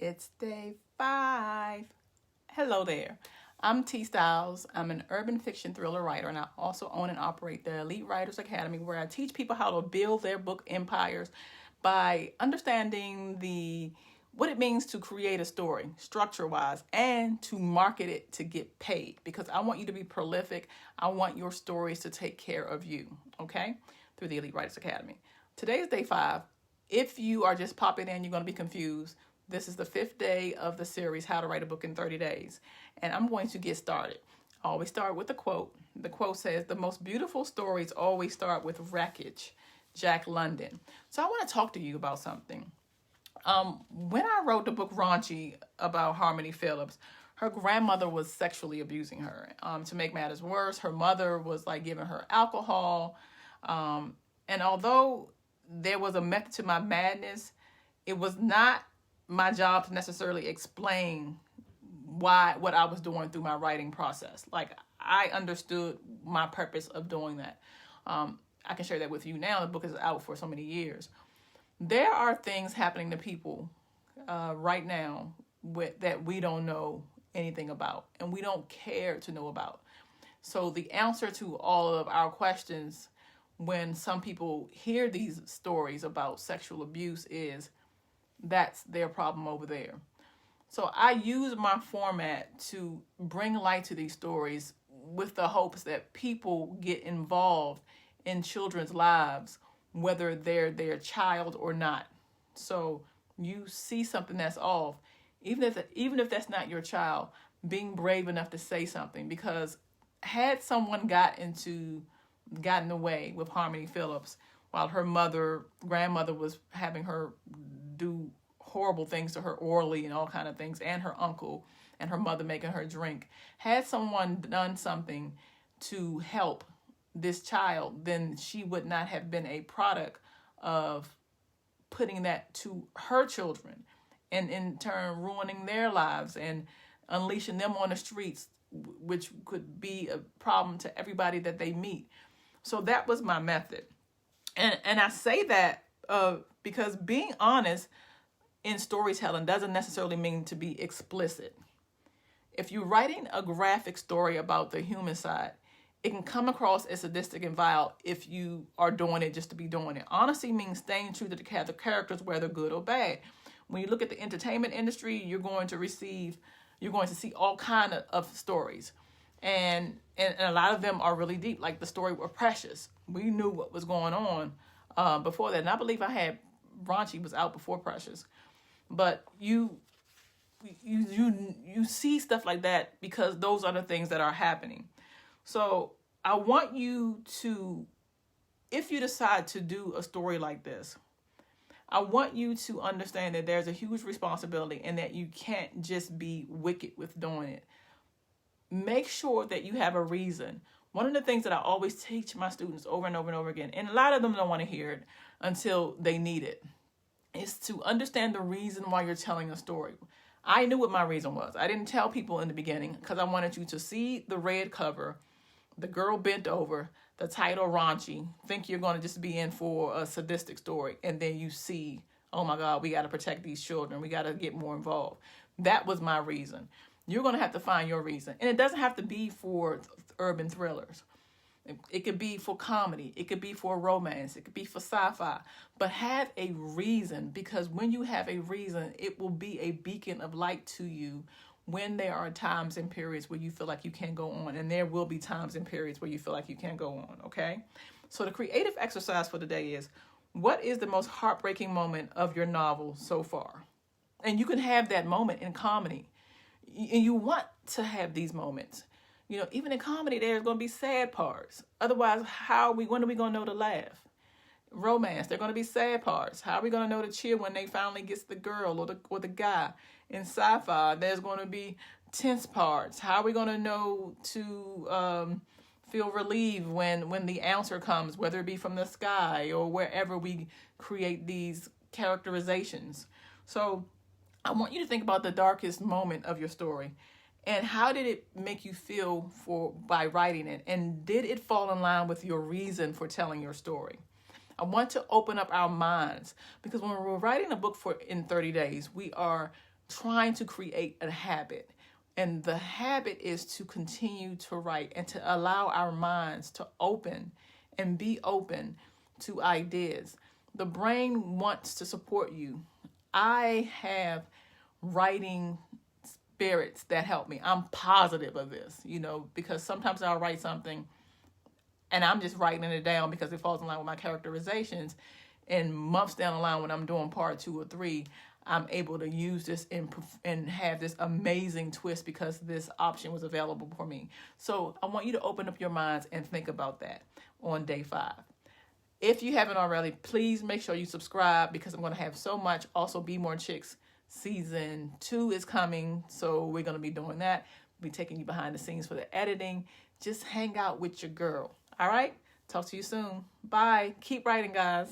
It's day 5. Hello there. I'm T Styles. I'm an urban fiction thriller writer, and I also own and operate the Elite Writers Academy, where I teach people how to build their book empires by understanding what it means to create a story, structure-wise, and to market it to get paid. Because I want you to be prolific. I want your stories to take care of you, okay? Through the Elite Writers Academy. Today is day 5. If you are just popping in, you're going to be confused. This is the 5th day of the series, How to Write a Book in 30 Days. And I'm going to get started. I always start with a quote. The quote says, "The most beautiful stories always start with wreckage." Jack London. So I want to talk to you about something. When I wrote the book Raunchy about Harmony Phillips, her grandmother was sexually abusing her. To make matters worse, her mother was like giving her alcohol. And although there was a method to my madness, it was not my job to necessarily explain what I was doing through my writing process. Like, I understood my purpose of doing that. I can share that with you now. The book is out for so many years. There are things happening to people right now that we don't know anything about, and we don't care to know about. So the answer to all of our questions when some people hear these stories about sexual abuse is, that's their problem over there. So I use my format to bring light to these stories with the hopes that people get involved in children's lives, whether they're their child or not. So you see something that's off, even if that's not your child, being brave enough to say something. Because had someone gotten away with Harmony Phillips while her grandmother was having her do horrible things to her orally and all kind of things, and her uncle and her mother making her drink, had someone done something to help this child, then she would not have been a product of putting that to her children, and in turn ruining their lives and unleashing them on the streets, which could be a problem to everybody that they meet. So that was my method. And I say that because being honest in storytelling doesn't necessarily mean to be explicit. If you're writing a graphic story about the human side, it can come across as sadistic and vile if you are doing it just to be doing it. Honesty means staying true to the characters, whether good or bad. When you look at the entertainment industry, you're going to see all kind of stories. And a lot of them are really deep, like the story with Precious. We knew what was going on before that. And I believe Raunchy was out before Precious. But you see stuff like that because those are the things that are happening. So I want you to, if you decide to do a story like this, I want you to understand that there's a huge responsibility and that you can't just be wicked with doing it. Make sure that you have a reason. One of the things that I always teach my students over and over and over again, and a lot of them don't want to hear it until they need it, is to understand the reason why you're telling a story. I knew what my reason was. I didn't tell people in the beginning because I wanted you to see the red cover, the girl bent over, the title Raunchy, think you're going to just be in for a sadistic story, and then you see, oh my God, we got to protect these children. We got to get more involved. That was my reason. You're going to have to find your reason. And it doesn't have to be for urban thrillers. It could be for comedy. It could be for romance. It could be for sci-fi. But have a reason, because when you have a reason, it will be a beacon of light to you when there are times and periods where you feel like you can't go on. And there will be times and periods where you feel like you can't go on, okay? So the creative exercise for today is, what is the most heartbreaking moment of your novel so far? And you can have that moment in comedy. And you want to have these moments. You know, even in comedy, there's going to be sad parts. Otherwise, when are we going to know to laugh? Romance, there are going to be sad parts. How are we going to know to cheer when they finally gets the girl or the guy? In sci-fi, there's going to be tense parts. How are we going to know to feel relieved when the answer comes, whether it be from the sky or wherever we create these characterizations? So I want you to think about the darkest moment of your story. And how did it make you feel by writing it? And did it fall in line with your reason for telling your story? I want to open up our minds, because when we're writing a book in 30 days, we are trying to create a habit. And the habit is to continue to write and to allow our minds to open and be open to ideas. The brain wants to support you. I have writing spirits that help me. I'm positive of this, because sometimes I'll write something and I'm just writing it down because it falls in line with my characterizations. And months down the line, when I'm doing part 2 or 3, I'm able to use this and have this amazing twist because this option was available for me. So I want you to open up your minds and think about that on day 5. If you haven't already, please make sure you subscribe because I'm going to have so much. Also, Be More Chicks season 2 is coming. So we're going to be doing that. We'll be taking you behind the scenes for the editing. Just hang out with your girl. All right? Talk to you soon. Bye. Keep writing, guys.